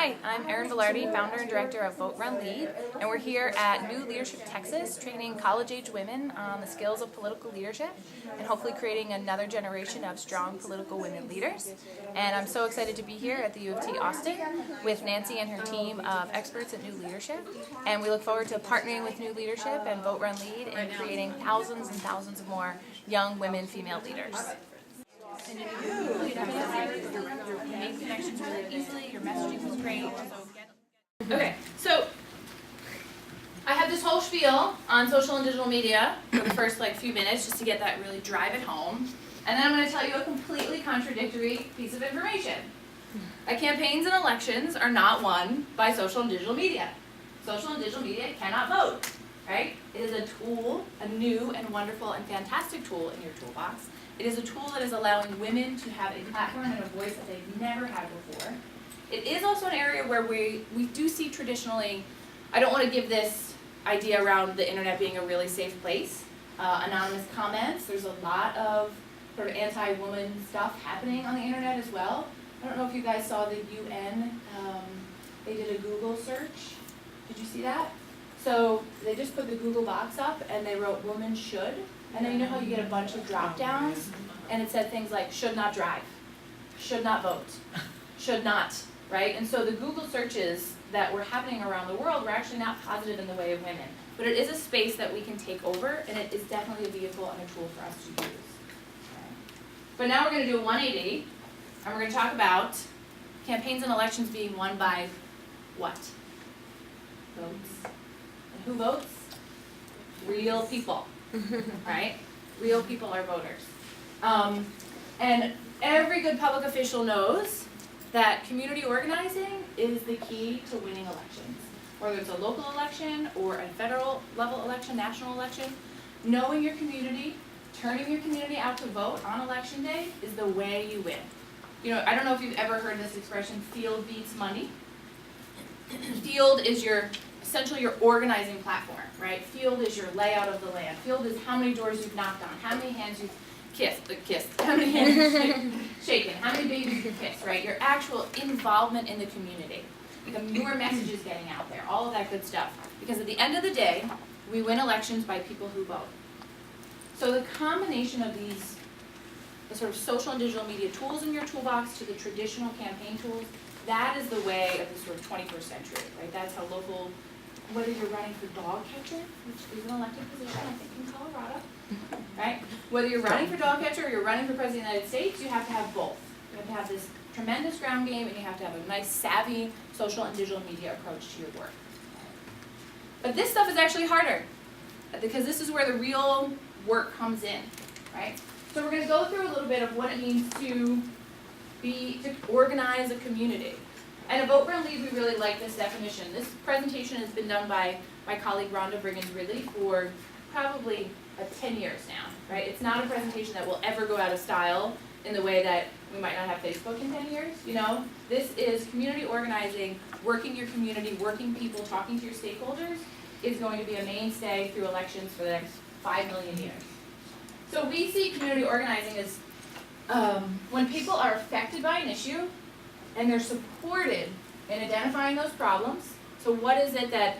Hi, I'm Erin Vilardi, founder and director of Vote, Run, Lead, and we're here at New Leadership Texas training college-age women on the skills of political leadership and hopefully creating another generation of strong political women leaders. And I'm so excited to be here at the U of T Austin with Nancy and her team of experts at New Leadership, and we look forward to partnering with New Leadership and Vote, Run, Lead and creating thousands and thousands of more young women female leaders. And if you make connections really easily, your messaging was great. Okay, so I have this whole spiel on social and digital media for the first few minutes just to get that really drive it home. And then I'm going to tell you a completely contradictory piece of information. That campaigns and elections are not won by social and digital media. Social and digital media cannot vote, right? It is a tool, a new and wonderful and fantastic tool in your toolbox. It is a tool that is allowing women to have a platform and a voice that they've never had before. It is also an area where we do see traditionally, I don't want to give this idea around the internet being a really safe place. Anonymous comments, there's a lot of sort of anti-woman stuff happening on the internet as well. I don't know if you guys saw the UN, they did a Google search. Did you see that? So they just put the Google box up and they wrote woman should. And then you know how you get a bunch of drop downs and it said things like should not drive, should not vote, should not, right? And so the Google searches that were happening around the world were actually not positive in the way of women. But it is a space that we can take over, and it is definitely a vehicle and a tool for us to use. Okay. But now we're going to do a 180, and we're going to talk about campaigns and elections being won by what? Votes. And who votes? Real people. Right? Real people are voters. And every good public official knows that community organizing is the key to winning elections. Whether it's a local election or a federal level election, national election, knowing your community, turning your community out to vote on election day is the way you win. You know, I don't know if you've ever heard this expression, field beats money. Field is essentially your organizing platform, right? Field is your layout of the land. Field is how many doors you've knocked on, how many hands you've kissed, how many hands you've shaken, how many babies you've kissed, right? Your actual involvement in the community. Your message is getting out there, all of that good stuff. Because at the end of the day, we win elections by people who vote. So the combination of the sort of social and digital media tools in your toolbox to the traditional campaign tools, that is the way of the sort of 21st century, right? That's how local, whether you're running for dog catcher, which is an elected position, I think, in Colorado, right? Whether you're running for dog catcher or you're running for president of the United States, you have to have both. You have to have this tremendous ground game, and you have to have a nice, savvy social and digital media approach to your work. But this stuff is actually harder, because this is where the real work comes in, right? So we're going to go through a little bit of what it means to organize a community. And a Vote, Run, Lead, we really like this definition. This presentation has been done by my colleague Rhonda Briggins-Ridley for probably 10 years now, right? It's not a presentation that will ever go out of style in the way that we might not have Facebook in 10 years, you know? This is community organizing, working your community, working people, talking to your stakeholders is going to be a mainstay through elections for the next 5 million years. So we see community organizing as when people are affected by an issue and they're supported in identifying those problems. So what is it that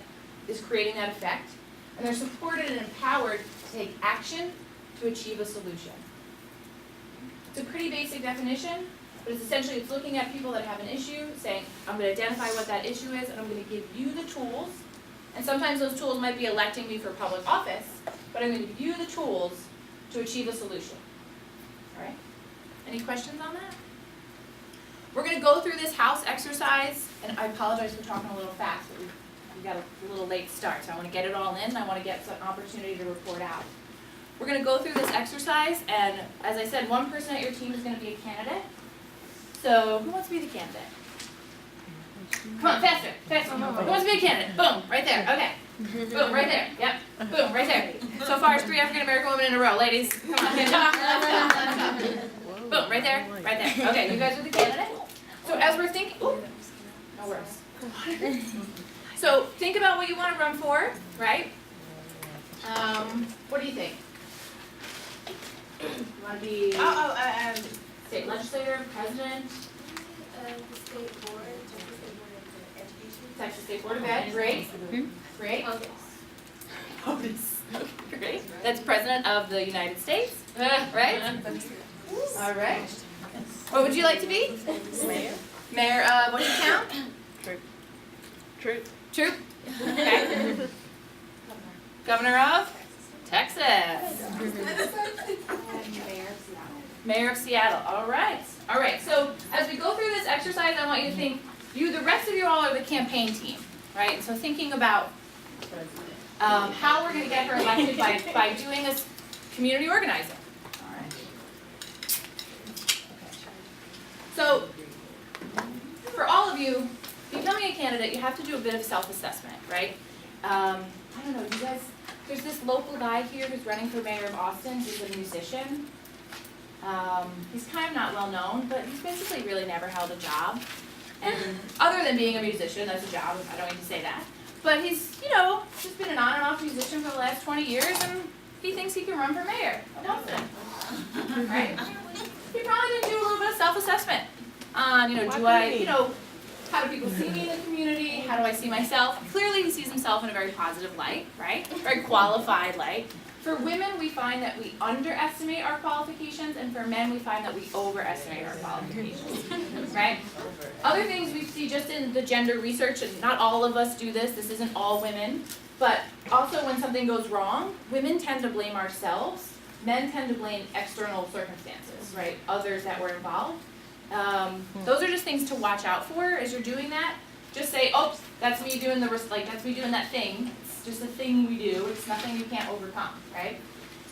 is creating that effect? And they're supported and empowered to take action to achieve a solution. It's a pretty basic definition, but it's essentially looking at people that have an issue, saying, I'm going to identify what that issue is, and I'm going to give you the tools. And sometimes those tools might be electing me for public office, but I'm going to give you the tools to achieve a solution. All right? Any questions on that? We're going to go through this house exercise, and I apologize for talking a little fast, but we got a little late start, so I want to get it all in, and I want to get some opportunity to report out. We're going to go through this exercise, and as I said, one person at your team is going to be a candidate. So, who wants to be the candidate? Come on, faster, faster. Who wants to be a candidate? Boom, right there, okay. Boom, right there, yep. Boom, right there. So far, it's 3 African-American women in a row. Ladies, come on, get up. Boom, right there, right there. Okay, you guys are the candidate. So as we're thinking, ooh, no worries. So think about what you want to run for, right? What do you think? You want to be state legislator, president? The state board, Texas State Board of Ed. Great. Great. Otis. Great. That's President of the United States. Right? All right. What would you like to be? Mayor. Mayor of what town? Troop. Okay. Governor of Texas. Mayor of Seattle. All right. All right. So as we go through this exercise, I want you to think. The rest of you all are the campaign team, right? So thinking about how we're going to get her elected by doing this community organizing. All right. So for all of you, becoming a candidate, you have to do a bit of self-assessment, right? I don't know, you guys, there's this local guy here who's running for mayor of Austin. He's a musician. He's kind of not well known, but he's basically really never held a job. And other than being a musician, that's a job, I don't need to say that. But he's, just been an on and off musician for the last 20 years, and he thinks he can run for mayor of Austin. Right? He probably didn't do a little bit of self-assessment on, how do people see me in the community? How do I see myself? Clearly he sees himself in a very positive light, right? Very qualified light. For women, we find that we underestimate our qualifications, and for men, we find that we overestimate our qualifications, right? Other things we see just in the gender research, and not all of us do this isn't all women, but also when something goes wrong, women tend to blame ourselves, men tend to blame external circumstances, right? Others that were involved. Those are just things to watch out for as you're doing that. Just say, oops, that's me doing that's me doing that thing. It's just a thing we do. It's nothing you can't overcome, right?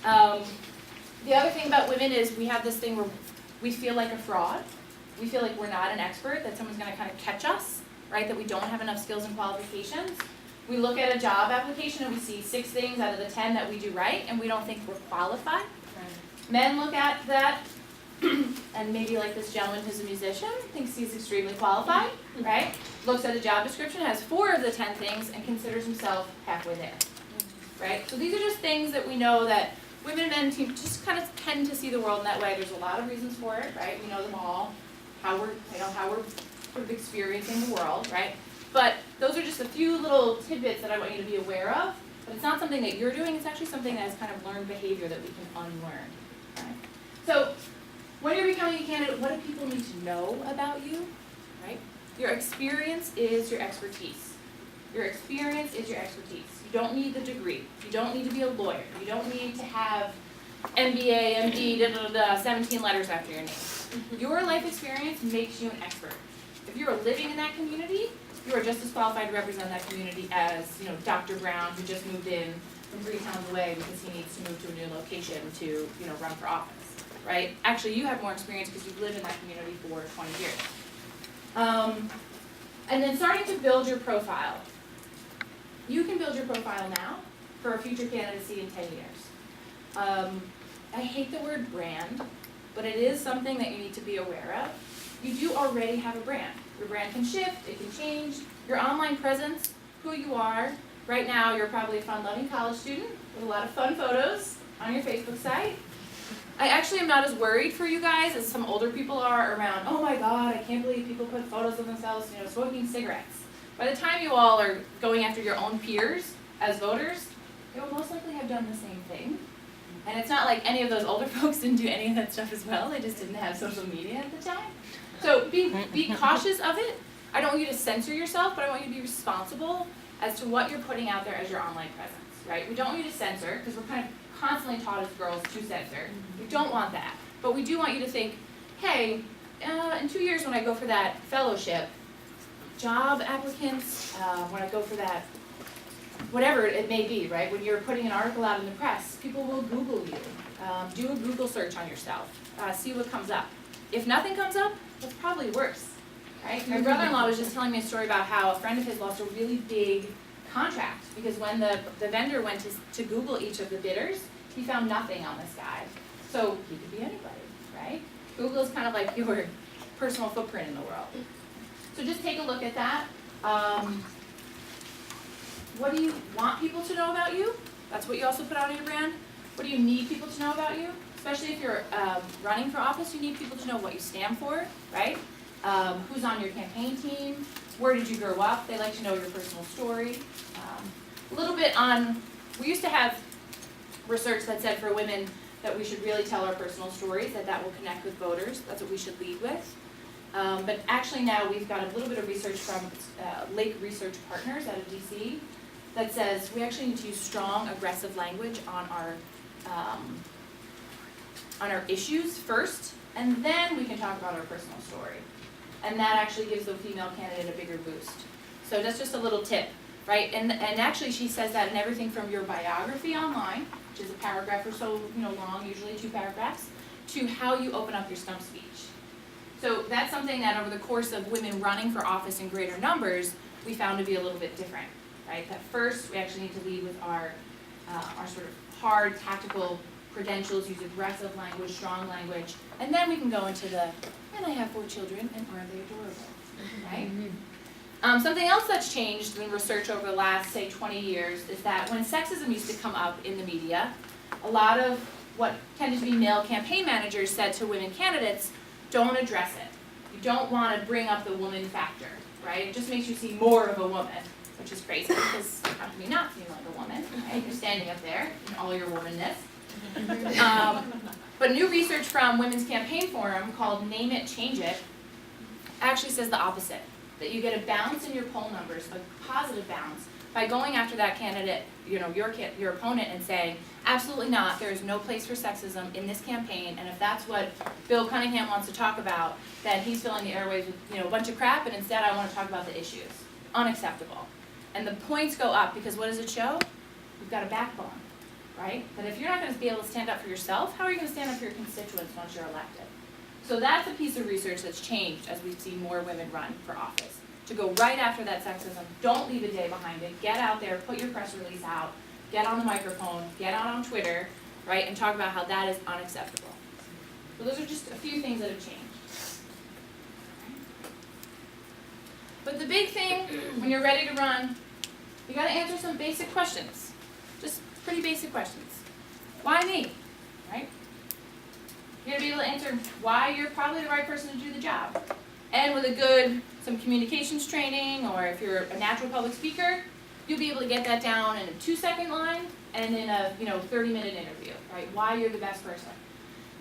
The other thing about women is we have this thing where we feel like a fraud. We feel like we're not an expert, that someone's going to kind of catch us, right? That we don't have enough skills and qualifications. We look at a job application and we see 6 things out of the 10 that we do right, and we don't think we're qualified. Right. Men look at that, and maybe like this gentleman who's a musician, thinks he's extremely qualified, right? Looks at a job description, has 4 of the 10 things, and considers himself halfway there, right? So these are just things that we know that women and men just kind of tend to see the world in that way. There's a lot of reasons for it, right? We know them all, how we're sort of experiencing the world, right? But those are just a few little tidbits that I want you to be aware of. But it's not something that you're doing, it's actually something that is kind of learned behavior that we can unlearn, right? So when you're becoming a candidate, what do people need to know about you, right? Your experience is your expertise. Your experience is your expertise. You don't need the degree. You don't need to be a lawyer. You don't need to have MBA, MD, 17 letters after your name. Your life experience makes you an expert. If you are living in that community, you are just as qualified to represent that community as, Dr. Brown, who just moved in from 3 towns away because he needs to move to a new location to, run for office, right? Actually, you have more experience because you've lived in that community for 20 years. And then starting to build your profile. You can build your profile now for a future candidacy in 10 years. I hate the word brand, but it is something that you need to be aware of. You do already have a brand. Your brand can shift, it can change. Your online presence, who you are. Right now, you're probably a fun-loving college student with a lot of fun photos on your Facebook site. I actually am not as worried for you guys as some older people are around, oh my God, I can't believe people put photos of themselves, smoking cigarettes. By the time you all are going after your own peers as voters, they will most likely have done the same thing. And it's not like any of those older folks didn't do any of that stuff as well, they just didn't have social media at the time. So be cautious of it. I don't want you to censor yourself, but I want you to be responsible as to what you're putting out there as your online presence, right? We don't want you to censor, because we're kind of constantly taught as girls to censor. We don't want that. But we do want you to think, hey, in 2 years when I go for that fellowship, job applicants, when I go for that, whatever it may be, right? When you're putting an article out in the press, people will Google you. Do a Google search on yourself. See what comes up. If nothing comes up, that's probably worse, right? My brother-in-law was just telling me a story about how a friend of his lost a really big contract because when the vendor went to Google each of the bidders, he found nothing on this guy. So he could be anybody, right? Google is kind of like your personal footprint in the world. So just take a look at that. What do you want people to know about you? That's what you also put out in your brand. What do you need people to know about you? Especially if you're running for office, you need people to know what you stand for, right? Who's on your campaign team, where did you grow up? They like to know your personal story. A little bit on, we used to have research that said for women that we should really tell our personal stories, that will connect with voters. That's what we should lead with. But actually now we've got a little bit of research from Lake Research Partners out of DC that says we actually need to use strong, aggressive language on our issues first, and then we can talk about our personal story. And that actually gives the female candidate a bigger boost. So that's just a little tip, right? And actually she says that in everything from your biography online, which is a paragraph or so long, usually 2 paragraphs, to how you open up your stump speech. So that's something that over the course of women running for office in greater numbers, we found to be a little bit different, right? That first, we actually need to lead with our sort of hard, tactical credentials, use aggressive language, strong language, and then we can go into the, and I have 4 children, and are they adorable, right? Something else that's changed in research over the last, say, 20 years is that when sexism used to come up in the media, a lot of what tended to be male campaign managers said to women candidates, don't address it. You don't want to bring up the woman factor, right? It just makes you seem more of a woman, which is crazy because how can you not seem like a woman, right? You're standing up there in all your womanness. But new research from Women's Campaign Forum called Name It, Change It actually says the opposite, that you get a bounce in your poll numbers, a positive bounce, by going after that candidate, your opponent, and saying, absolutely not, there is no place for sexism in this campaign, and if that's what Bill Cunningham wants to talk about, then he's filling the airwaves with a bunch of crap, and instead I want to talk about the issues. Unacceptable. And the points go up, because what does it show? You've got a backbone, right? That if you're not going to be able to stand up for yourself, how are you going to stand up for your constituents once you're elected? So that's a piece of research that's changed as we see more women run for office. To go right after that sexism, don't leave a day behind it, get out there, put your press release out, get on the microphone, get out on Twitter, right, and talk about how that is unacceptable. So those are just a few things that have changed. But the big thing, when you're ready to run, you gotta answer some basic questions. Just pretty basic questions. Why me, right? You're gonna be able to answer why you're probably the right person to do the job. And with some communications training, or if you're a natural public speaker, you'll be able to get that down in a 2-second line and in a 30-minute interview, right? Why you're the best person.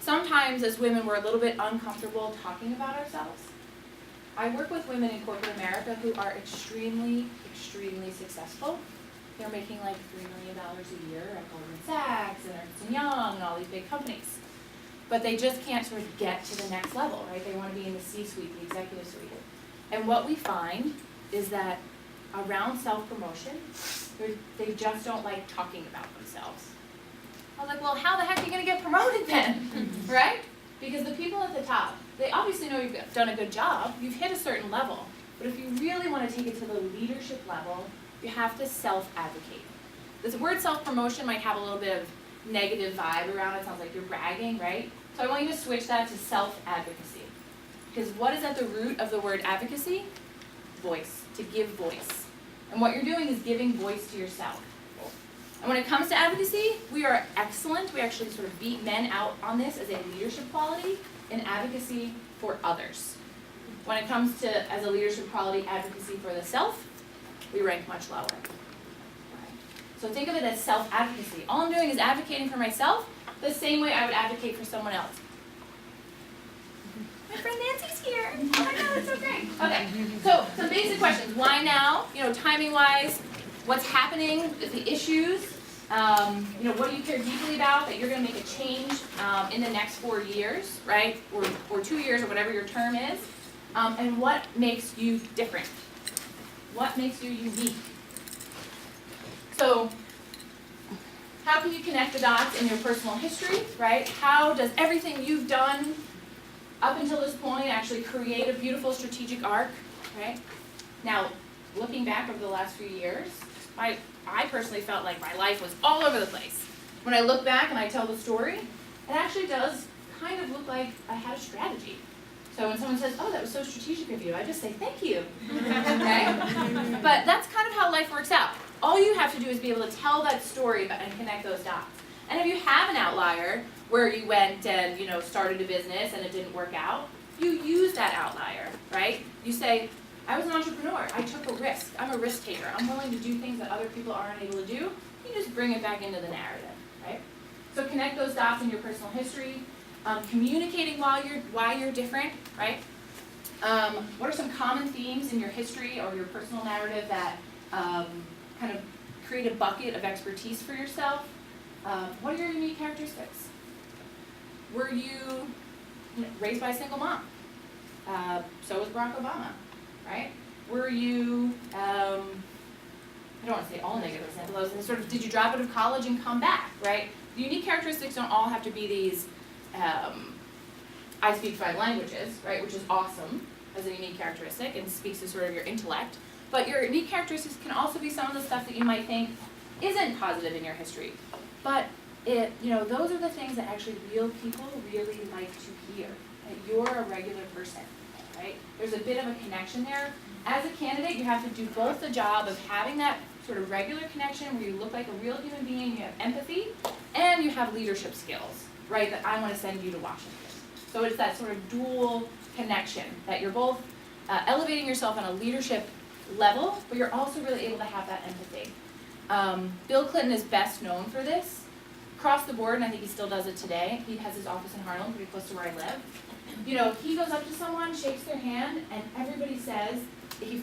Sometimes as women we're a little bit uncomfortable talking about ourselves. I work with women in corporate America who are extremely, extremely successful. They're making like $3 million a year at Goldman Sachs and Ernst & Young and all these big companies. But they just can't sort of get to the next level, right? They want to be in the C-suite, the executive suite. And what we find is that around self-promotion, they just don't like talking about themselves. I was like, well, how the heck are you going to get promoted then, right? Because the people at the top, they obviously know you've done a good job, you've hit a certain level, but if you really want to take it to the leadership level, you have to self-advocate. This word self-promotion might have a little bit of negative vibe around it, sounds like you're bragging, right? So I want you to switch that to self-advocacy. Because what is at the root of the word advocacy? Voice, to give voice. And what you're doing is giving voice to yourself. And when it comes to advocacy, we are excellent. We actually sort of beat men out on this as a leadership quality in advocacy for others. When it comes to, as a leadership quality, advocacy for the self, we rank much lower. So think of it as self-advocacy. All I'm doing is advocating for myself the same way I would advocate for someone else. My friend Nancy's here. Oh my God, that's so great. Okay, so some basic questions. Why now? Timing-wise, what's happening with the issues? What do you care deeply about that you're going to make a change in the next 4 years, right? Or 2 years, or whatever your term is. And what makes you different? What makes you unique? So, how can you connect the dots in your personal history, right? How does everything you've done up until this point actually create a beautiful strategic arc, right? Now, looking back over the last few years, I personally felt like my life was all over the place. When I look back and I tell the story, it actually does kind of look like I had a strategy. So when someone says, oh, that was so strategic of you, I just say, thank you, okay? But that's kind of how life works out. All you have to do is be able to tell that story and connect those dots. And if you have an outlier where you went and started a business and it didn't work out, you use that outlier, right? You say, I was an entrepreneur. I took a risk. I'm a risk taker. I'm willing to do things that other people aren't able to do. You just bring it back into the narrative, right? So connect those dots in your personal history. Communicating why you're different, right? What are some common themes in your history or your personal narrative that kind of create a bucket of expertise for yourself? What are your unique characteristics? Were you raised by a single mom? So was Barack Obama, right? Were you, I don't want to say all negative examples, sort of, did you drop out of college and come back, right? The unique characteristics don't all have to be these, I speak 5 languages, right, which is awesome as a unique characteristic and speaks to sort of your intellect. But your unique characteristics can also be some of the stuff that you might think isn't positive in your history. But those are the things that actually real people really like to hear, that you're a regular person, right? There's a bit of a connection there. As a candidate, you have to do both the job of having that sort of regular connection where you look like a real human being, you have empathy, and you have leadership skills, right, that I want to send you to Washington. So it's that sort of dual connection, that you're both elevating yourself on a leadership level, but you're also really able to have that empathy. Bill Clinton is best known for this. Across the board, and I think he still does it today, he has his office in Harlem, pretty close to where I live. He goes up to someone, shakes their hand, and everybody says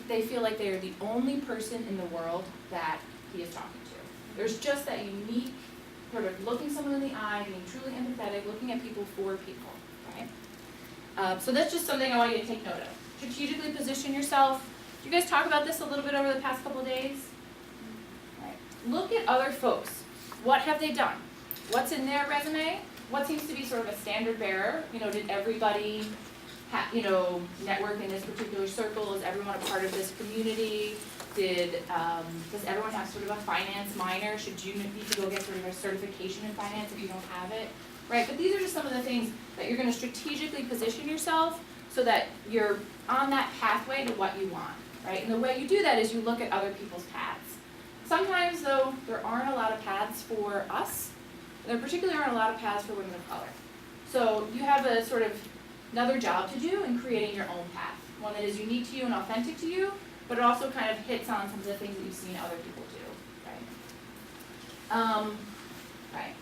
they feel like they are the only person in the world that he is talking to. There's just that unique sort of looking someone in the eye, being truly empathetic, looking at people for people, right? So that's just something I want you to take note of. Strategically position yourself. Did you guys talk about this a little bit over the past couple of days? Right. Look at other folks. What have they done? What's in their resume? What seems to be sort of a standard bearer? Did everybody network in this particular circle? Is everyone a part of this community? Does everyone have sort of a finance minor? Should you need to go get sort of a certification in finance if you don't have it? Right, but these are just some of the things that you're going to strategically position yourself so that you're on that pathway to what you want, right? And the way you do that is you look at other people's paths. Sometimes, though, there aren't a lot of paths for us. There particularly aren't a lot of paths for women of color. So you have a sort of another job to do in creating your own path, one that is unique to you and authentic to you, but it also kind of hits on some of the things that you've seen other people do, right? Right.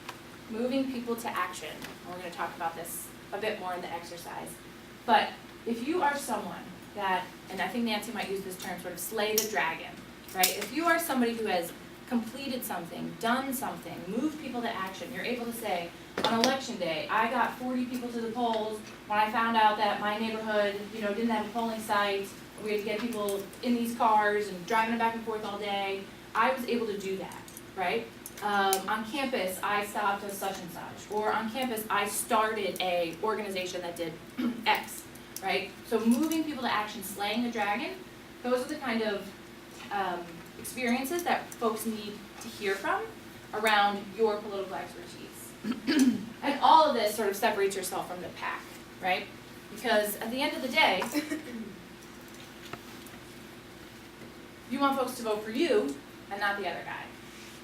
Moving people to action. And we're going to talk about this a bit more in the exercise. But if you are someone that, and I think Nancy might use this term, sort of slay the dragon, right? If you are somebody who has completed something, done something, moved people to action, you're able to say, on election day, I got 40 people to the polls when I found out that my neighborhood, didn't have a polling site. We had to get people in these cars and driving them back and forth all day. I was able to do that, right? On campus, I stopped a such and such. Or on campus, I started a organization that did X, right? So moving people to action, slaying the dragon, those are the kind of experiences that folks need to hear from around your political expertise. And all of this sort of separates yourself from the pack, right? Because at the end of the day, you want folks to vote for you and not the other guy,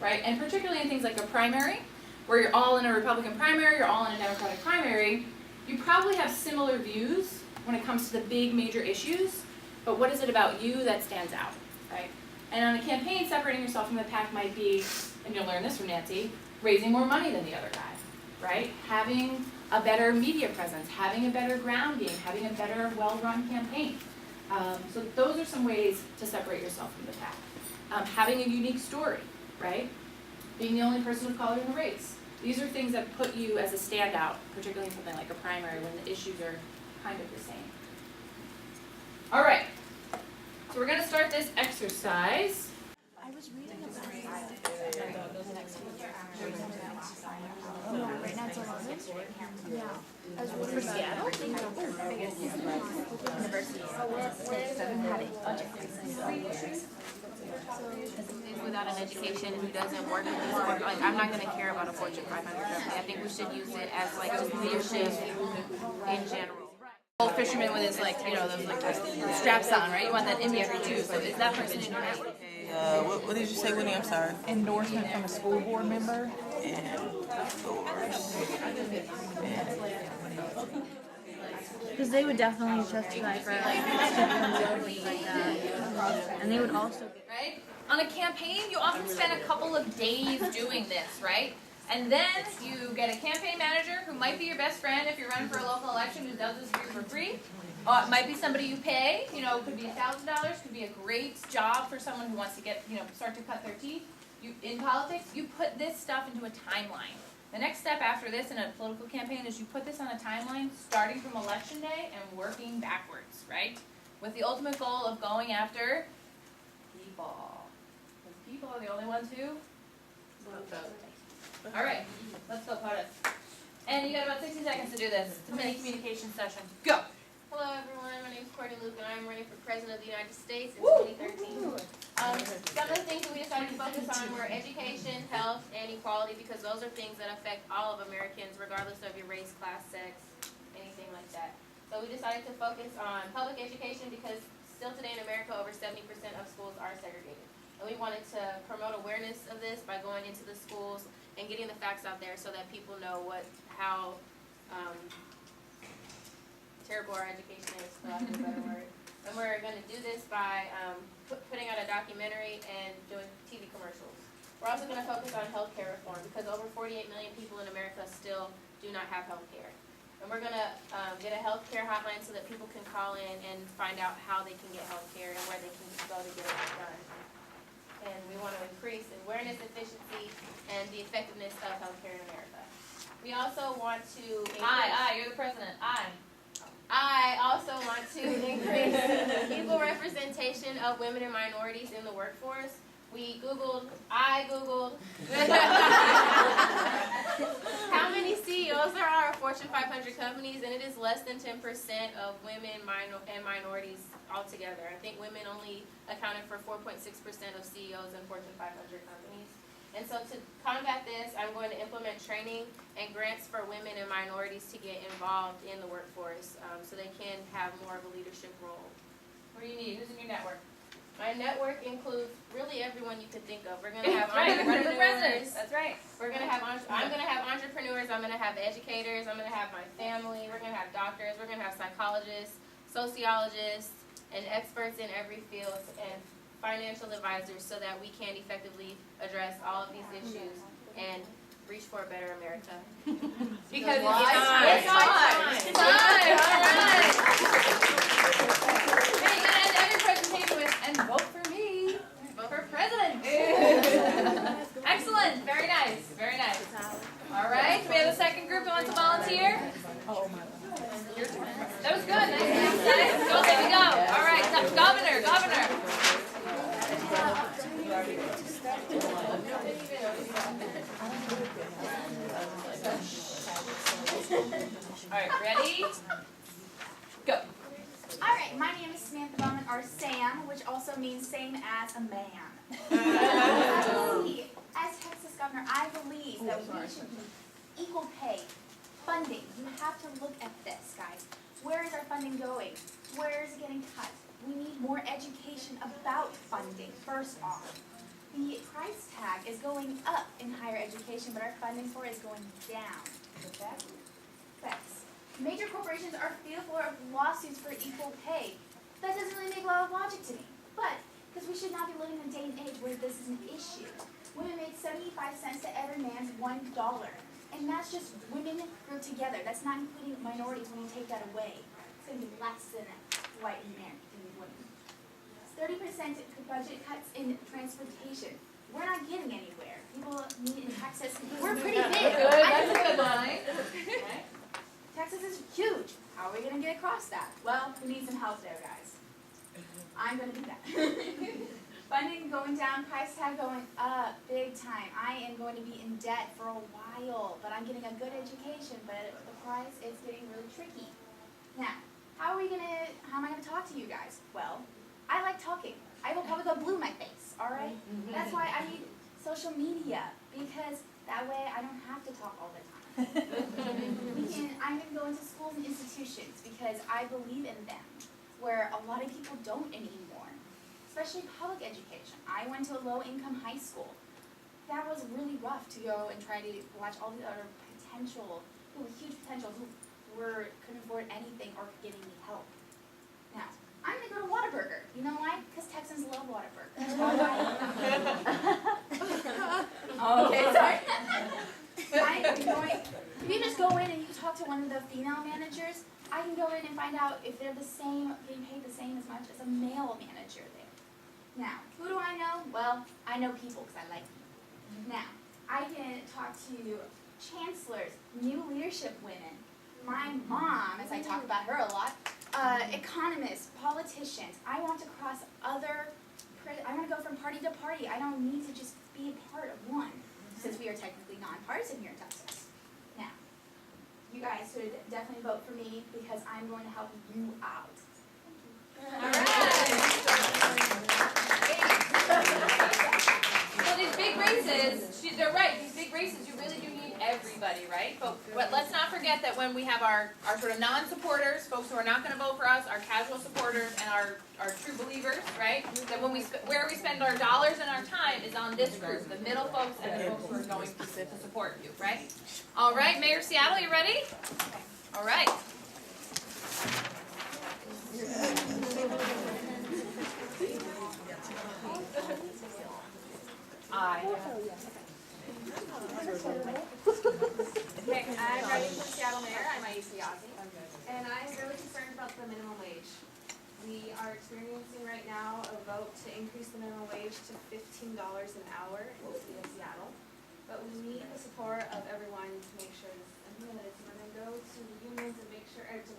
right? And particularly in things like a primary, where you're all in a Republican primary, you're all in a Democratic primary, you probably have similar views when it comes to the big major issues, but what is it about you that stands out, right? And on a campaign, separating yourself from the pack might be, and you'll learn this from Nancy, raising more money than the other guy, right? Having a better media presence, having a better ground game, having a better well-run campaign. So those are some ways to separate yourself from the pack. Having a unique story, right? Being the only person of color in the race. These are things that put you as a standout, particularly in something like a primary when the issues are kind of the same. All right, so we're going to start this exercise. I was reading about it. Right now it's 11? Yeah. I was reading For Seattle? Without an education, who doesn't work, like I'm not going to care about a Fortune 500 company. I think we should use it as like just leadership in general. Old fisherman with his those straps on, right? You want that imagery too. So is that person in your name? What did you say, Winnie? I'm sorry. endorsement from a school board member. Because they would definitely justify for things like that. And they would also get Right? On a campaign, you often spend a couple of days doing this, right? And then you get a campaign manager who might be your best friend if you're running for a local election who does this for free. It might be somebody you pay, you know, could be $1,000, could be a great job for someone who wants to get, you know, start to cut their teeth. In politics, you put this stuff into a timeline. The next step after this in a political campaign is you put this on a timeline starting from election day and working backwards, right? With the ultimate goal of going after people. Because people are the only ones who vote. All right, let's go, POTUS. And you got about 60 seconds to do this. It's a mini communication session. Go. Hello everyone, my name is Courtney Luke and I'm running for President of the United States in 2013. Some of the things that we decided to focus on were education, health, and equality because those are things that affect all of Americans regardless of your race, class, sex, anything like that. So we decided to focus on public education because still today in America over 70% of schools are segregated. And we wanted to promote awareness of this by going into the schools and getting the facts out there so that people know how terrible our education is, for lack of a better word. And we're going to do this by putting out a documentary and doing TV commercials. We're also going to focus on healthcare reform because over 48 million people in America still do not have health care. And we're going to get a healthcare hotline so that people can call in and find out how they can get health care and where they can go to get it done. And we want to increase awareness, efficiency, and the effectiveness of healthcare in America. We also want to You're the president. I also want to increase equal representation of women and minorities in the workforce. I Googled how many CEOs there are of Fortune 500 companies, and it is less than 10% of women and minorities altogether. I think women only accounted for 4.6% of CEOs in Fortune 500 companies. And so to combat this, I'm going to implement training and grants for women and minorities to get involved in the workforce so they can have more of a leadership role. What do you need? Who's in your network? My network includes really everyone you could think of. We're going to have Right, you're running for president. entrepreneurs. That's right. I'm going to have entrepreneurs. I'm going to have educators. I'm going to have my family. We're going to have doctors. We're going to have psychologists, sociologists, and experts in every field and financial advisors so that we can effectively address all of these issues and reach for a better America. Because It's time. it's time. It's time. All right. Hey, you gotta end every presentation with, and vote for me. Vote for president. Excellent. Very nice. Very nice. All right. Do we have a second group that wants to volunteer? That was good. Nice. Go, baby, go. All right. Governor. All right, ready? Go. Alright, my name is Samantha Bowman, or Sam, which also means same as a man. As Texas governor, I believe that we should be equal pay, funding. You have to look at this, guys. Where is our funding going? Where is it getting cut? We need more education about funding, first off. The price tag is going up in higher education, but our funding for it is going down. Facts. Major corporations are fearful of lawsuits for equal pay. That doesn't really make a lot of logic to me. But, because we should not be living in a day and age where this is an issue. Women make 75 cents to every man's $1. And that's just women grouped together. That's not including minorities when you take that away. It's going to be less than white men and women. 30% budget cuts in transportation. We're not getting anywhere. People need in Texas. We're pretty big. That's a good line. Texas is huge. How are we going to get across that? Well, we need some help there, guys. I'm going to do that. Funding going down, price tag going up, big time. I am going to be in debt for a while, but I'm getting a good education, but the price is getting really tricky. Now, how am I going to talk to you guys? Well, I like talking. I will probably go blue in my face, all right? That's why I need social media, because that way I don't have to talk all the time. I'm going to go into schools and institutions because I believe in them, where a lot of people don't anymore, especially public education. I went to a low-income high school. That was really rough to go and try to watch all the other huge potential, who couldn't afford anything or getting any help. Now, I'm gonna go to Whataburger. You know why? Because Texans love Whataburger. Okay, sorry. If you just go in and you talk to one of the female managers, I can go in and find out if they're getting paid the same as much as a male manager there. Now, who do I know? Well, I know people because I like people. Now, I can talk to chancellors, new leadership women, my mom, as I talk about her a lot, economists, politicians. I want to cross I want to go from party to party. I don't need to just be a part of one, since we are technically nonpartisan here in Texas. Now, you guys should definitely vote for me because I'm going to help you out. All right. So these big races, they're right, these big races, you really do need everybody, right? But let's not forget that when we have our sort of non-supporters, folks who are not going to vote for us, our casual supporters, and our true believers, right? That when where we spend our dollars and our time is on this group, the middle folks and the folks who are going to support you, right? All right, Mayor Seattle, you ready? All right. Okay, I'm running for Seattle Mayor. I'm Aisha Yazzie, and I'm really concerned about the minimum wage. We are experiencing right now a vote to increase the minimum wage to $15 an hour in the city of Seattle, but we need the support of everyone to make sure this is implemented. So we're going to go to the unions and make sure, or to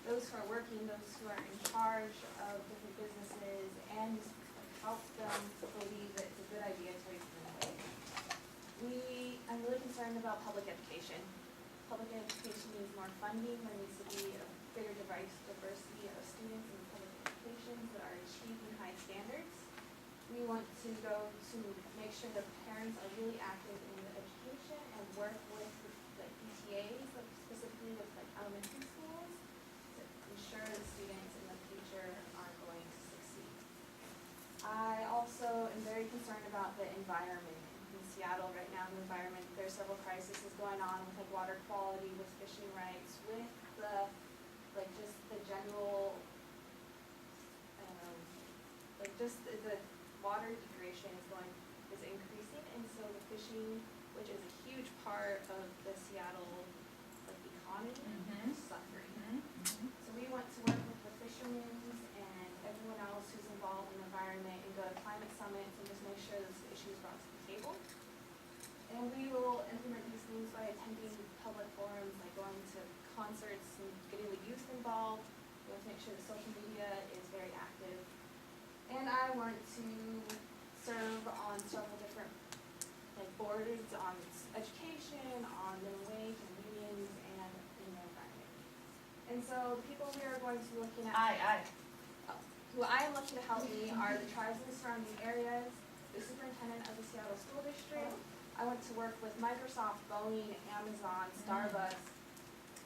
those who are working, those who are in charge of different businesses, and just help them believe that it's a good idea to raise the minimum wage. I'm really concerned about public education. Public education needs more funding. There needs to be a bigger diversity of students in public education that are achieving high standards. We want to go to make sure that parents are really active in the education and work with the PTAs, specifically with elementary schools, to ensure the students in the future are going to succeed. I also am very concerned about the environment. Seattle right now, the environment, there's several crises going on with water quality, with fishing rights, with the just the general just the water degradation is increasing, and so the fishing, which is a huge part of the Seattle economy, is suffering. So we want to work with the fishermen and everyone else who's involved in the environment and go to climate summits and just make sure this issue is brought to the table. And we will implement these things by attending public forums, like going to concerts and getting the youth involved. We want to make sure that social media is very active. And I want to serve on several different boards on education, on minimum wage, and unions, and in the environment. And so the people we are going to be looking at, who I am looking to help me are the tribes in the surrounding areas, the superintendent of the Seattle School District. I want to work with Microsoft, Boeing, Amazon, Starbucks.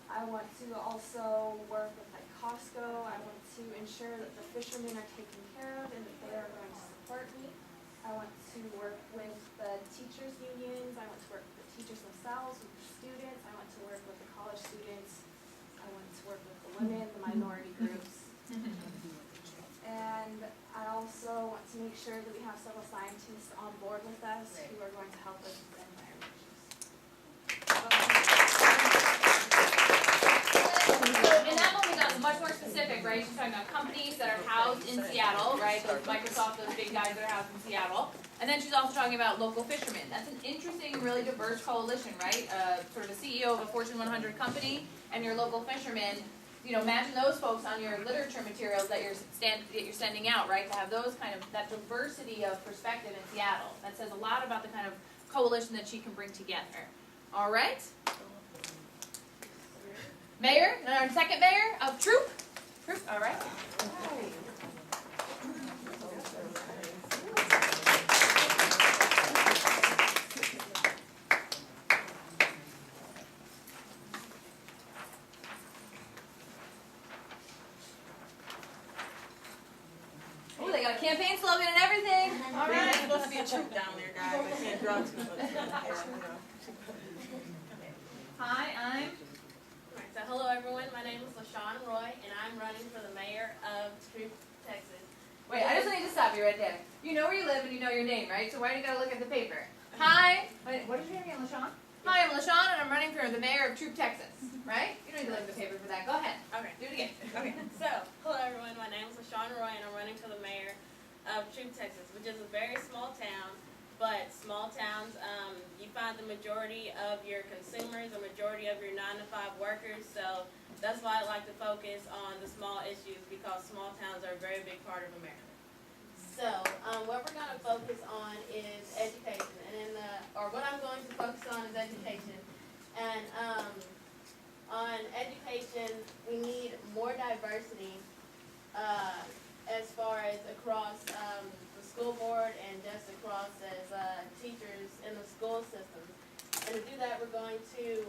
I want to also work with Costco. I want to ensure that the fishermen are taken care of and that they are going to support me. I want to work with the teachers' unions. I want to work with the teachers themselves, with the students. I want to work with the college students. I want to work with the women, the minority groups. And I also want to make sure that we have several scientists on board with us who are going to help us with the environment issues. So in that one we got much more specific, right? She's talking about companies that are housed in Seattle, right? Those Microsoft, those big guys that are housed in Seattle. And then she's also talking about local fishermen. That's an interesting, really diverse coalition, right? Sort of a CEO of a Fortune 100 company and your local fishermen. You know, imagine those folks on your literature materials that you're sending out, right? To have those that diversity of perspective in Seattle. That says a lot about the kind of coalition that she can bring together. All right? Mayor, our second mayor of Troop. All right. Oh, they got a campaign slogan and everything. All right. There's supposed to be a troop down there, guys. I can't draw too much. Hi, I'm Alright, so hello everyone, my name is LaShawn Roy, and I'm running for the mayor of Truth, Texas. Wait, I just need to stop you right there. You know where you live and you know your name, right? So why do you gotta look at the paper? Hi, wait, what is your name again, LaShawn? Hi, I'm LaShawn and I'm running for the mayor of Troop, Texas, right? You don't need to look at the paper for that. Go ahead. Okay. Do it again. Okay, so, hello everyone, my name is LaShawn Roy, and I'm running for the mayor of Truth, Texas, which is a very small town, but small towns, you find the majority of your consumers, the majority of your 9-to-5 workers, so that's why I like to focus on the small issues, because small towns are a very big part of America. So, what we're going to focus on is education, and what I'm going to focus on is education. And on education, we need more diversity as far as across the school board and just across as teachers in the school system. And to do that, we're going to...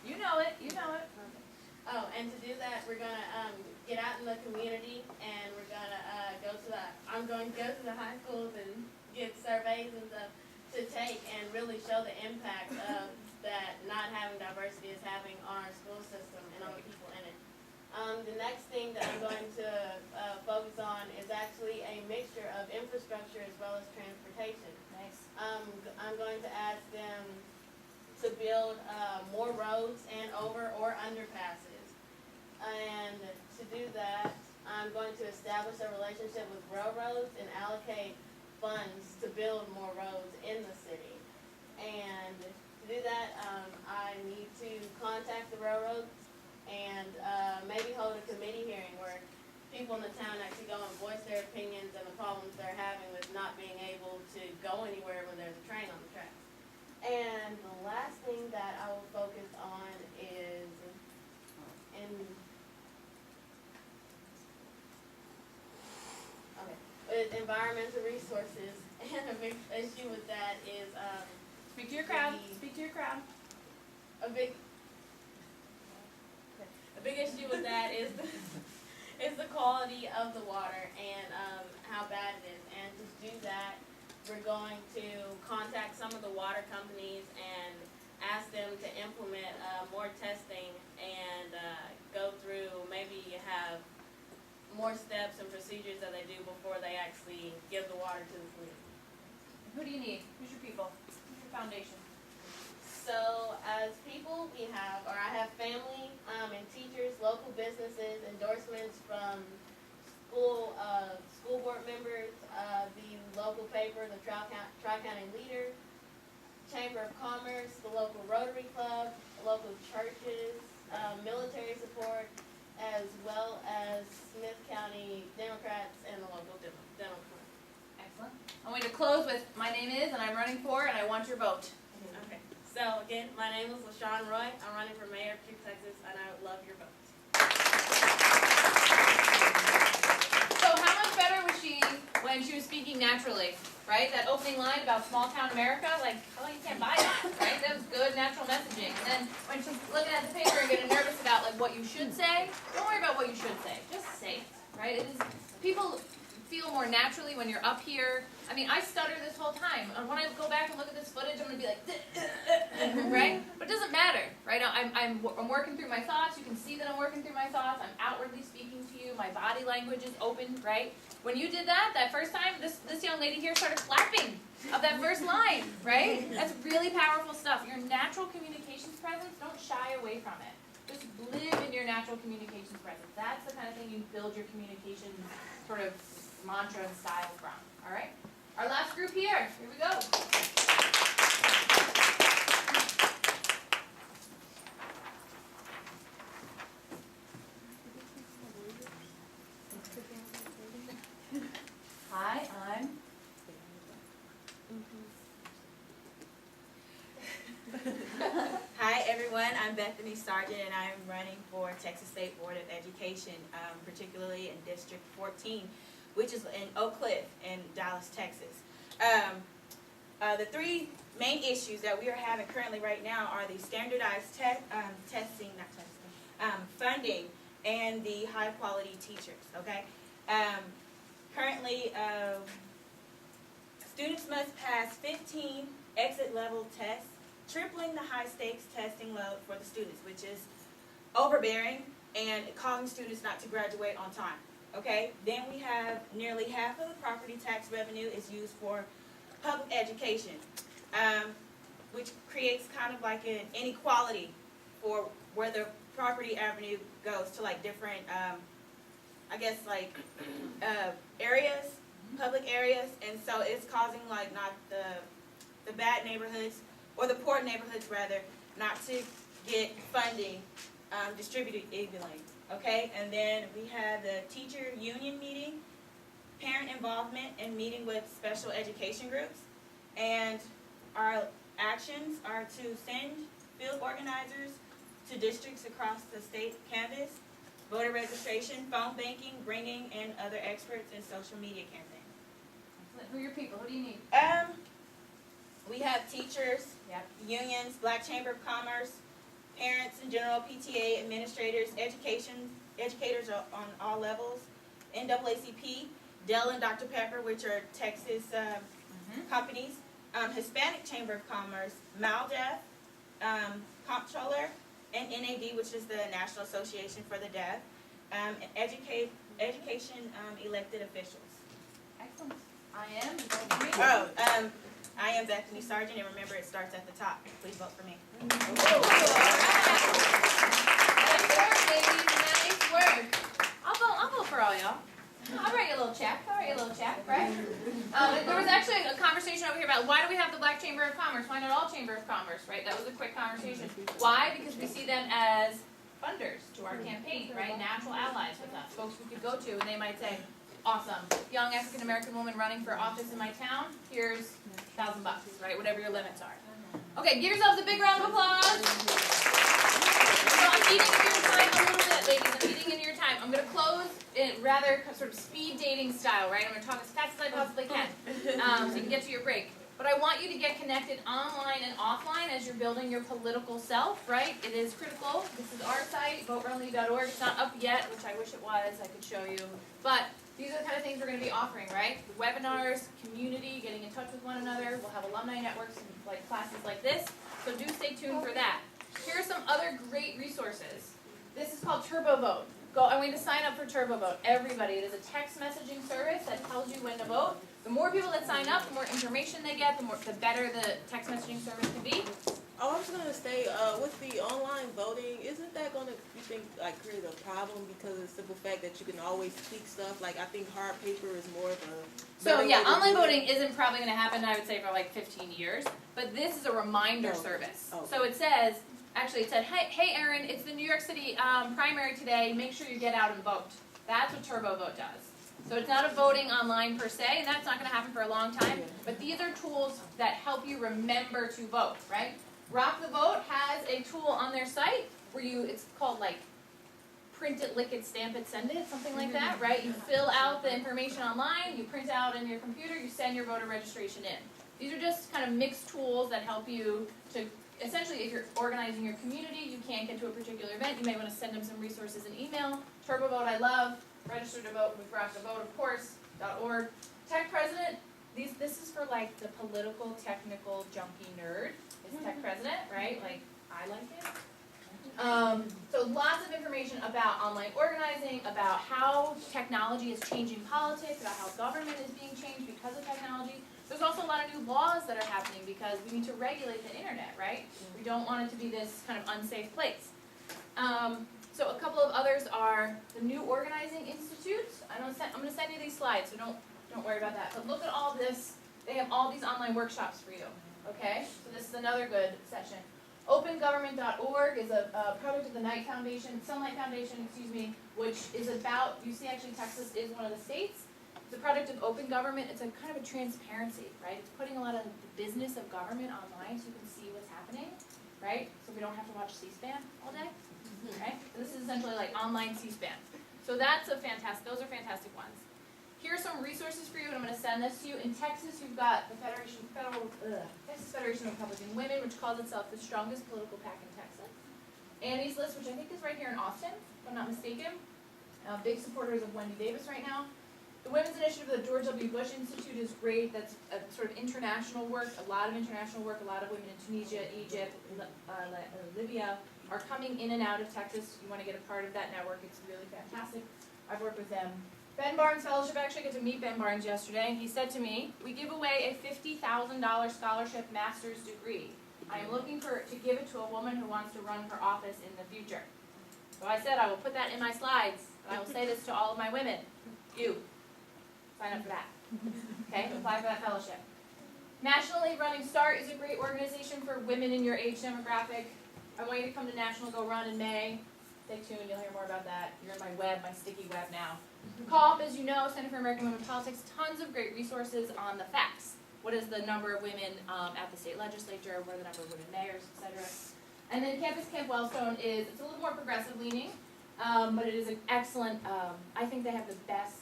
You know it, you know it. Oh, and to do that, we're gonna get out in the community, and we're gonna I'm going to go to the high schools and get surveys and stuff to take and really show the impact of that not having diversity is having on our school system and on the people in it. The next thing that I'm going to focus on is actually a mixture of infrastructure as well as transportation. Nice. I'm going to ask them to build more roads and over or underpasses. And to do that, I'm going to establish a relationship with railroads and allocate funds to build more roads in the city. And to do that, I need to contact the railroads and maybe hold a committee hearing where people in the town actually go and voice their opinions and the problems they're having with not being able to go anywhere when there's a train on the tracks. And the last thing that I will focus on is environmental resources, and a big issue with that is Speak to your crowd. Speak to your crowd. a big issue with that is the quality of the water and how bad it is. And to do that, we're going to contact some of the water companies and ask them to implement more testing and go through, maybe have more steps and procedures that they do before they actually give the water to the community. Who do you need? Who's your people? Who's your foundation? So as people, I have family and teachers, local businesses, endorsements from school board members, the local paper, the Tri-County Leader, Chamber of Commerce, the local Rotary Club, local churches, military support, as well as Smith County Democrats and the local dental clinic. Excellent. I want you to close with, my name is, and I'm running for, and I want your vote. Okay. So again, my name is LaShawn Roy. I'm running for mayor of Truth, Texas, and I would love your vote. So how much better was she when she was speaking naturally, right? That opening line about small town America, like, oh, you can't buy that, right? That was good natural messaging. And then when she's looking at the paper and getting nervous about like what you should say, don't worry about what you should say. Just say it, right? It is, people feel more naturally when you're up here. I mean, I stutter this whole time. And when I go back and look at this footage, I'm going to be like, right? But it doesn't matter, right? I'm working through my thoughts. You can see that I'm working through my thoughts. I'm outwardly speaking to you. My body language is open, right? When you did that first time, this young lady here started clapping of that first line, right? That's really powerful stuff. Your natural communications presence, don't shy away from it. Just live in your natural communications presence. That's the kind of thing you build your communication sort of mantra and style from, all right? Our last group here we go. Hi, I'm... Hi everyone, I'm Bethany Sargent and I'm running for Texas State Board of Education, particularly in District 14, which is in Oak Cliff in Dallas, Texas. The three main issues that we are having currently right now are the standardized funding, and the high quality teachers, okay? Currently, students must pass 15 exit level tests tripling the high stakes testing load for the students, which is overbearing and causing students not to graduate on time. Okay, then we have nearly half of the property tax revenue is used for public education, which creates kind of like an inequality for where the property avenue goes to like different, I guess like areas, public areas, and so it's causing like not the bad neighborhoods or the poor neighborhoods rather not to get funding distributed evenly. Okay, and then we have the teacher union meeting, parent involvement, and meeting with special education groups. And our actions are to send field organizers to districts across the state canvas, voter registration, phone banking, bringing in other experts, and social media campaigns. Excellent. Who are your people? Who do you need? We have teachers, unions, Black Chamber of Commerce, parents in general, PTA, administrators, educators on all levels, NAACP, Dell and Dr. Pepper, which are Texas companies, Hispanic Chamber of Commerce, MALDEF, Comptroller, and NAD, which is the National Association for the Deaf, and education elected officials. Excellent. I am. I am Bethany Sargent, and remember, it starts at the top. Please vote for me. Nice work, ladies. Nice work. I'll vote for all y'all. I'll write you a little check. Right? There was actually a conversation over here about why do we have the Black Chamber of Commerce? Why not all Chamber of Commerce, right? That was a quick conversation. Why? Because we see them as funders to our campaign, right? Natural allies with us, folks we could go to, and they might say, awesome, young African American woman running for office in my town, here's $1,000, right? Whatever your limits are. Okay, give yourselves a big round of applause. So I'm eating into your time a little bit, ladies. I'm eating into your time. I'm going to close it rather sort of speed dating style, right? I'm going to talk as fast as I possibly can so you can get to your break. But I want you to get connected online and offline as you're building your political self, right? It is critical. This is our site, voterunlead.org. It's not up yet, which I wish it was. I could show you. But these are the kind of things we're going to be offering, right? The webinars, community, getting in touch with one another. We'll have alumni networks and like classes like this. So do stay tuned for that. Here are some other great resources. This is called TurboVote. I want you to sign up for TurboVote. Everybody. It is a text messaging service that tells you when to vote. The more people that sign up, the more information they get, the better the text messaging service can be. I was going to say, with the online voting, isn't that going to, you think, like create a problem because of the simple fact that you can always tweak stuff? Like, I think hard paper is more of a... So, yeah, online voting isn't probably going to happen, I would say, for like 15 years. But this is a reminder service. Oh. So it says, actually it said, hey, Erin, it's the New York City primary today. Make sure you get out and vote. That's what TurboVote does. So it's not a voting online per se, and that's not going to happen for a long time. But these are tools that help you remember to vote, right? Rock the Vote has a tool on their site where it's called like print it, lick it, stamp it, send it, something like that, right? You fill out the information online, you print out in your computer, you send your voter registration in. These are just kind of mixed tools that help you to, essentially if you're organizing your community, you can't get to a particular event, you may want to send them some resources in email. TurboVote I love, register to vote with Rock the Vote, of course, .org. Tech President, this is for like the political, technical, junkie nerd. It's Tech President, right? Like, I like it. So lots of information about online organizing, about how technology is changing politics, about how government is being changed because of technology. There's also a lot of new laws that are happening because we need to regulate the internet, right? We don't want it to be this kind of unsafe place. So a couple of others are the New Organizing Institute. I'm going to send you these slides, so don't worry about that. But look at all this. They have all these online workshops for you. Okay? So this is another good session. OpenGovernment.org is a product of the Sunlight Foundation, which is about, you see actually Texas is one of the states. It's a product of open government. It's a kind of a transparency, right? It's putting a lot of the business of government online so you can see what's happening, right? So we don't have to watch C-SPAN all day, right? So this is essentially like online C-SPAN. So those are fantastic ones. Here are some resources for you, and I'm going to send this to you. In Texas, you've got the Texas Federation of Republican Women, which calls itself the strongest political PAC in Texas. Annie's List, which I think is right here in Austin, if I'm not mistaken. Big supporters of Wendy Davis right now. The Women's Initiative of the George W. Bush Institute is great. That's a sort of international work, a lot of international work. A lot of women in Tunisia, Egypt, Libya are coming in and out of Texas. You want to get a part of that network. It's really fantastic. I've worked with them. Ben Barnes Fellowship, I actually got to meet Ben Barnes yesterday. He said to me, we give away a $50,000 scholarship master's degree. I am looking to give it to a woman who wants to run for office in the future. So I said I will put that in my slides, and I will say this to all of my women. You, sign up for that. Okay, apply for that fellowship. Nationally Running Start is a great organization for women in your age demographic. I want you to come to National Go Run in May. Stay tuned, you'll hear more about that. You're in my web, my sticky web now. COP, as you know, Center for American Women Politics, tons of great resources on the facts. What is the number of women at the state legislature? What are the number of women mayors, etc. And then Campus Camp Wellstone it's a little more progressive leaning, but it is an excellent, I think they have the best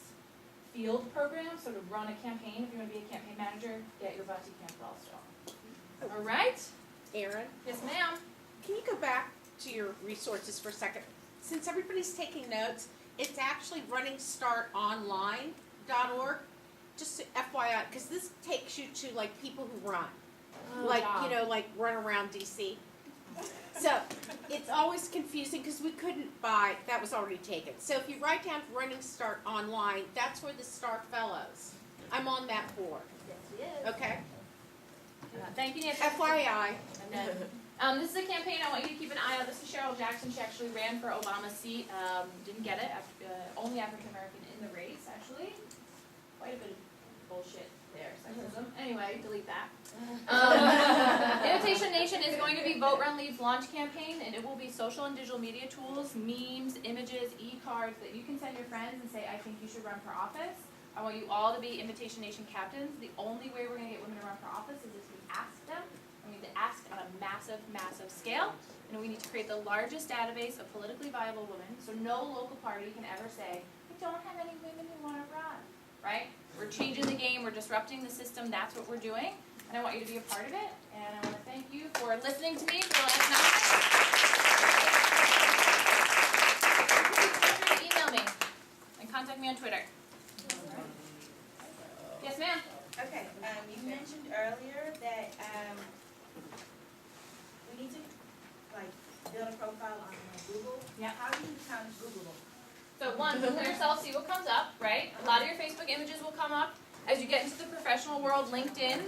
field program, so to run a campaign, if you want to be a campaign manager, get your butt to Camp Wellstone. All right? Erin, Yes, ma'am. can you go back to your resources for a second? Since everybody's taking notes, it's actually runningstartonline.org. Just FYI, because this takes you to like people who run, like run around DC. So it's always confusing because we couldn't buy, that was already taken. So if you write down Running Start Online, that's where the Star Fellows. I'm on that board. Yes, he is. Okay. Thank you, Nancy. FYI. And then, this is a campaign I want you to keep an eye on. This is Cheryl Jackson. She actually ran for Obama's seat. Didn't get it. Only African American in the race, actually. Quite a bit of bullshit there. Sexism. Anyway, delete that. Invitation Nation is going to be Vote Run Lead's launch campaign, and it will be social and digital media tools, memes, images, e-cards that you can send your friends and say, I think you should run for office. I want you all to be Invitation Nation captains. The only way we're going to get women to run for office is if we ask them. We need to ask on a massive, massive scale. And we need to create the largest database of politically viable women, so no local party can ever say, we don't have any women who want to run, right? We're changing the game, we're disrupting the system, that's what we're doing. And I want you to be a part of it. And I want to thank you for listening to me for the last night. Feel free to email me and contact me on Twitter. Yes, ma'am. Okay, you mentioned earlier that, we need to, build a profile on Google. Yeah. How do you kind of Google them? So one, Google yourself, see what comes up, right? A lot of your Facebook images will come up. As you get into the professional world, LinkedIn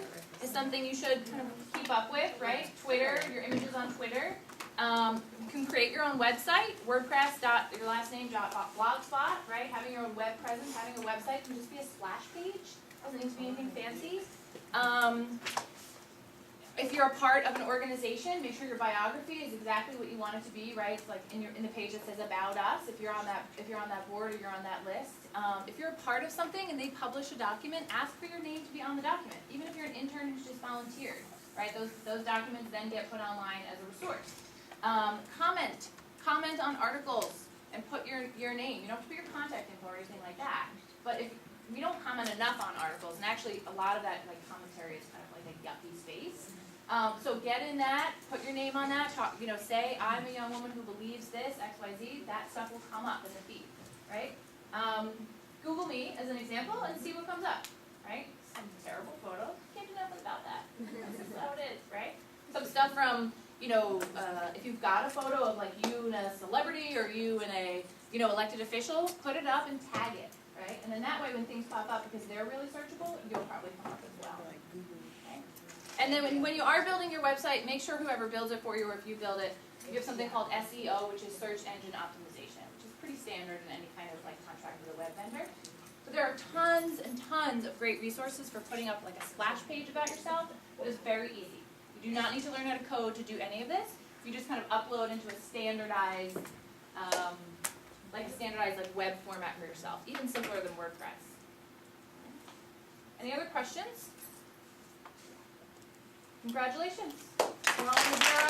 is something you should kind of keep up with, right? Twitter, your images on Twitter. You can create your own website, WordPress.yourlastname.blogspot, right? Having your own web presence, having a website can just be a splash page. Doesn't need to be anything fancy. If you're a part of an organization, make sure your biography is exactly what you want it to be, right? It's like in the page that says about us, if you're on that board or you're on that list. If you're a part of something and they publish a document, ask for your name to be on the document. Even if you're an intern who's just volunteered, right? Those documents then get put online as a resource. Comment on articles and put your name. You don't have to put your contact info or anything like that. But if we don't comment enough on articles, and actually a lot of that commentary is kind of like a yuppie space. So get in that, put your name on that, say I'm a young woman who believes this, X, Y, Z, that stuff will come up in the feed, right? Google me as an example and see what comes up, right? Some terrible photo, can't do nothing about that. This is how it is, right? Some stuff from, if you've got a photo of like you and a celebrity or you and a, elected official, put it up and tag it, right? And then that way when things pop up, because they're really searchable, you'll probably come up as well. And then when you are building your website, make sure whoever builds it for you, or if you build it, you have something called SEO, which is search engine optimization, which is pretty standard in any kind of contract with a web vendor. So there are tons and tons of great resources for putting up like a splash page about yourself. It is very easy. You do not need to learn how to code to do any of this. You just kind of upload into a standardized, web format for yourself, even simpler than WordPress. Any other questions? Congratulations. You're all in the bureau.